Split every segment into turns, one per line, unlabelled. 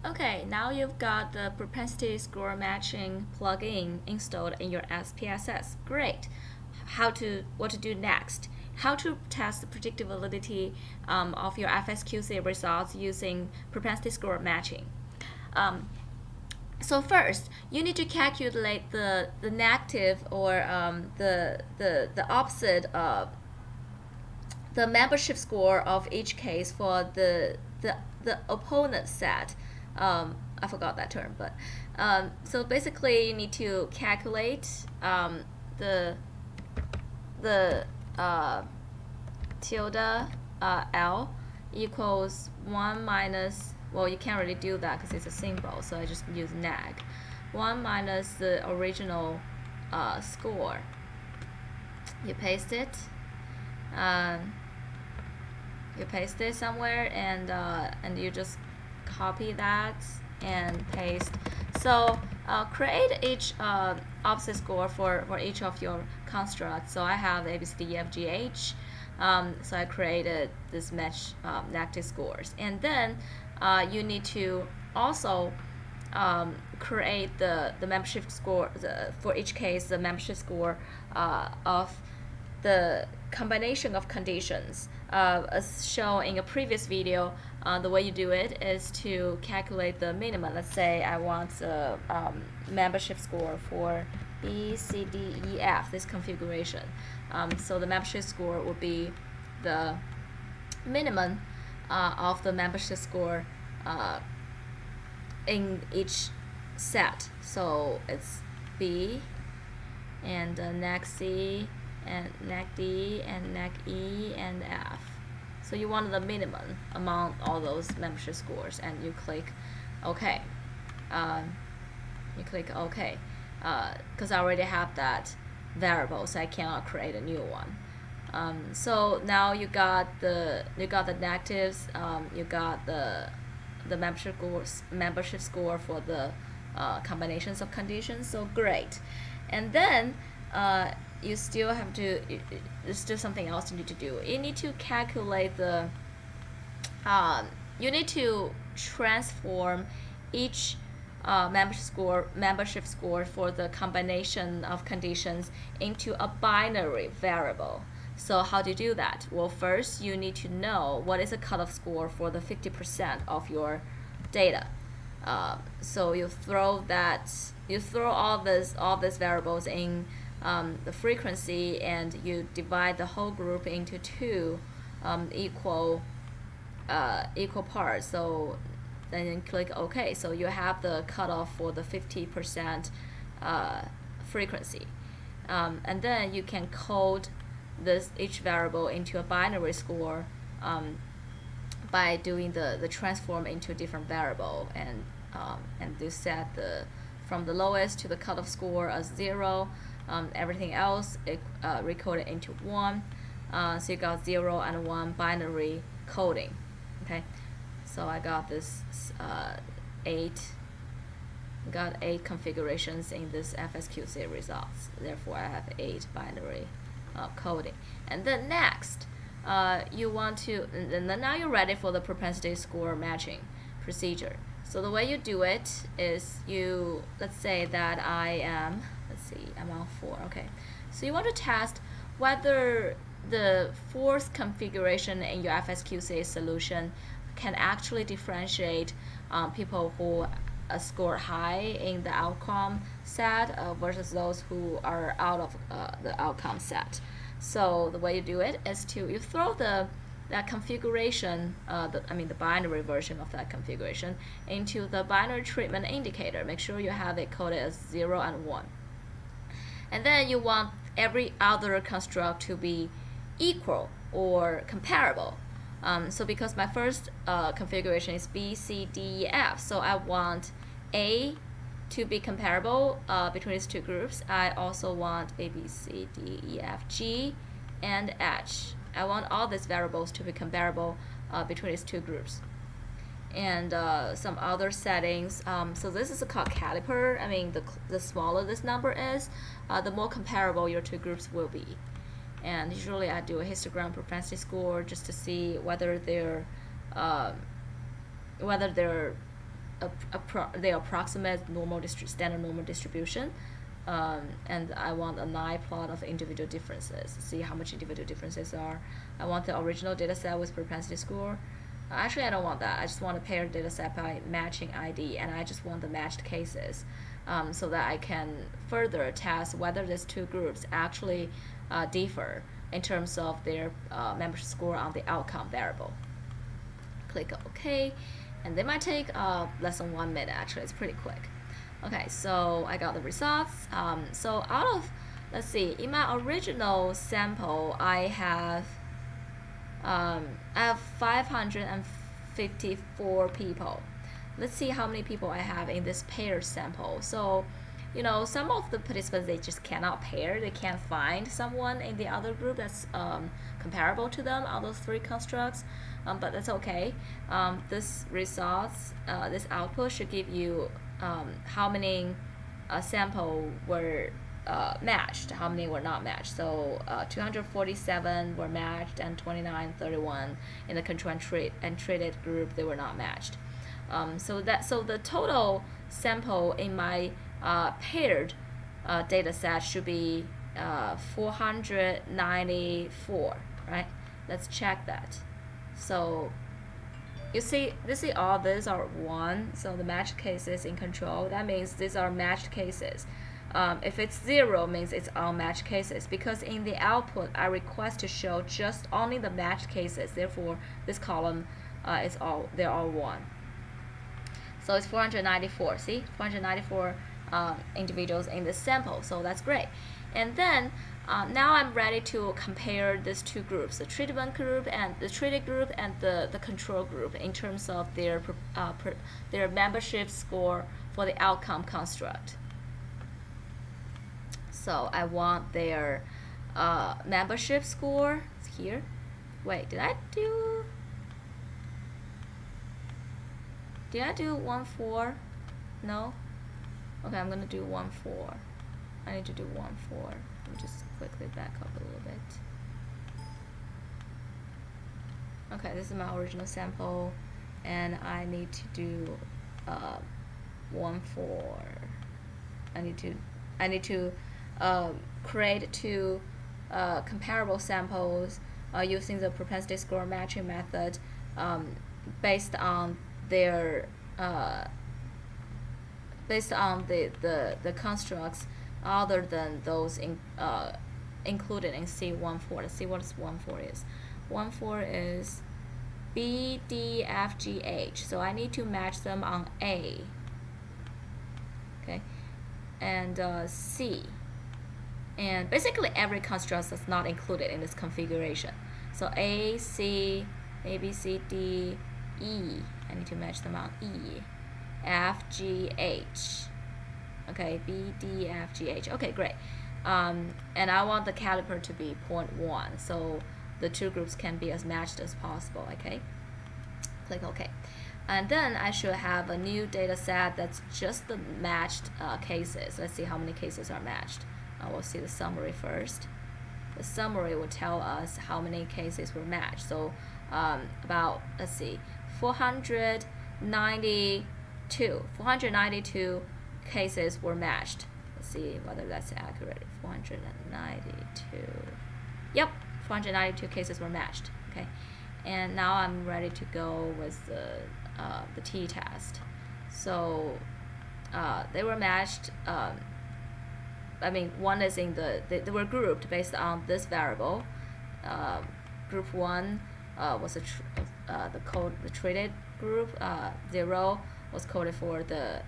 Okay, now you've got the propensity score matching plugin installed in your SPSS. Great. What to do next? How to test the predictive validity of your FSQC results using propensity score matching. So first, you need to calculate the negative or the opposite of the membership score of each case for the opponent set. I forgot that term, but so basically you need to calculate the tilde L equals 1 minus, well, you can't really do that because it's a symbol, so I just use neg. 1 minus the original score. You paste it. You paste it somewhere, and you just copy that and paste. So create each opposite score for each of your constructs. So I have A, B, C, D, E, F, G, H. So I created this match negative scores, and then you need to also create the membership score for each case, the membership score of the combination of conditions. As shown in a previous video, the way you do it is to calculate the minimum. Let's say I want the membership score for B, C, D, E, F, this configuration. So the membership score would be the minimum of the membership score in each set. So it's B and neg C and neg D and neg E and F. So you want the minimum among all those membership scores, and you click OK. You click OK because I already have that variable, so I cannot create a new one. So now you got the negatives, you got the membership score for the combinations of conditions. So great, and then you still have to. There's still something else you need to do. You need to calculate the. You need to transform each membership score for the combination of conditions into a binary variable. So how do you do that? Well, first you need to know what is the cutoff score for the 50% of your data. So you throw all these variables in the frequency, and you divide the whole group into two equal parts. So then you click OK. So you have the cutoff for the 50% frequency, and then you can code each variable into a binary score by doing the transform into a different variable, and you set from the lowest to the cutoff score as 0. Everything else recoded into 1. So you got 0 and 1 binary coding. Okay, so I got this 8 configurations in this FSQC results. Therefore, I have 8 binary coding. And then next, you want to, and then now you're ready for the propensity score matching procedure. So the way you do it is let's say that I'm on 4. Okay, so you want to test whether the fourth configuration in your FSQC solution can actually differentiate people who score high in the outcome set versus those who are out of the outcome set. So the way you do it is you throw that configuration, the binary version of that configuration, into the binary treatment indicator. Make sure you have it coded as 0 and 1. And then you want every other construct to be equal or comparable. So because my first configuration is B, C, D, E, F, so I want A to be comparable between these two groups. I also want A, B, C, D, E, F, G, and H. I want all these variables to be comparable between these two groups. And some other settings. So this is called caliper. The smaller this number is, the more comparable your two groups will be. And usually I do a histogram propensity score just to see whether they're they approximate standard normal distribution. And I want a 9 plot of individual differences. See how much individual differences are. I want the original data set with propensity score. Actually, I don't want that. I just want a paired data set by matching ID, and I just want the matched cases, so that I can further test whether these two groups actually differ in terms of their membership score on the outcome variable. Click OK, and they might take less than 1 minute. Actually, it's pretty quick. Okay, so I got the results. So out of, let's see, in my original sample, I have 554 people. Let's see how many people I have in this paired sample. So, some of the participants, they just cannot pair. They can't find someone in the other group that's comparable to them on those 3 constructs. But that's okay. This results, this output should give you how many sample were matched, how many were not matched. So 247 were matched, and 31 in the control and treated group, they were not matched. So the total sample in my paired data set should be 494, right? Let's check that. So you see all these are 1, so the matched cases in control, that means these are matched cases. If it's 0, means it's unmatched cases, because in the output I request to show just only the matched cases. Therefore, this column they're all 1. So it's 494. See, 494 individuals in this sample. So that's great. And then now I'm ready to compare these two groups, the treatment group and the treated group and the control group, in terms of their membership score for the outcome construct. So I want their membership score here. Wait, did I do 1-4? No? Okay, I'm gonna do 1-4. I need to do 1-4. Let me just quickly back up a little bit. Okay, this is my original sample, and I need to do 1-4. I need to create 2 comparable samples using the propensity score matching method, based on their the constructs other than those included in C14. Let's see what 14 is. 14 is B, D, F, G, H. So I need to match them on A. Okay, and C. And basically every construct that's not included in this configuration. So A, C, A, B, C, D, E. I need to match them on E. F, G, H. Okay, B, D, F, G, H. Okay, great. And I want the caliper to be 0.1, so the two groups can be as matched as possible. Okay, click OK. And then I should have a new data set that's just the matched cases. Let's see how many cases are matched. We'll see the summary first. The summary will tell us how many cases were matched. So about, let's see, 492 cases were matched. Let's see whether that's accurate. 492. Yep, 492 cases were matched. Okay, and now I'm ready to go with the t-test. So they were matched. I mean, one is in they were grouped based on this variable. Group 1 was the treated group. 0 was coded for the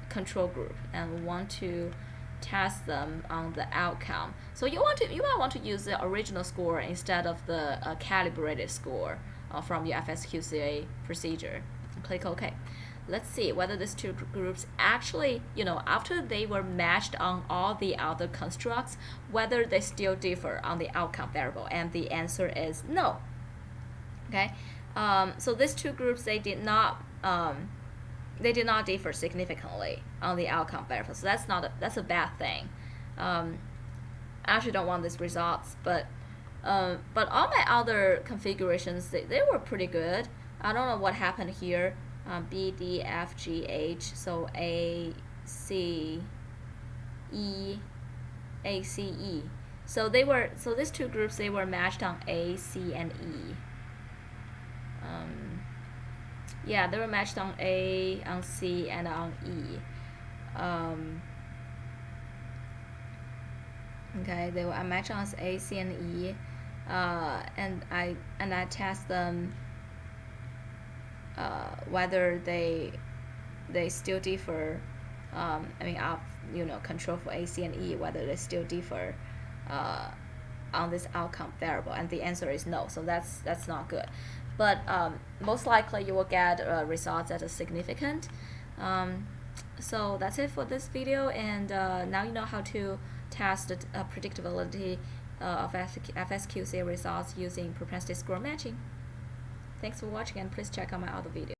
control group, and we want to test them on the outcome. So you might want to use the original score instead of the calibrated score from your FSQCA procedure. Click OK. Let's see whether these two groups actually, after they were matched on all the other constructs, whether they still differ on the outcome variable, and the answer is no. Okay, so these two groups, they did not differ significantly on the outcome variable. So that's a bad thing. I actually don't want these results, but all my other configurations, they were pretty good. I don't know what happened here. B, D, F, G, H. So A, C, E, A, C, E. So these two groups, they were matched on A, C, and E. Yeah, they were matched on A, on C, and on E. Okay, they were matched on A, C, and E. And I test them whether they still differ. I mean, control for A, C, and E, whether they still differ on this outcome variable, and the answer is no. So that's not good. But most likely you will get results that are significant. So that's it for this video, and now you know how to test the predictability of FSQC results using propensity score matching. Thanks for watching, and please check out my other videos.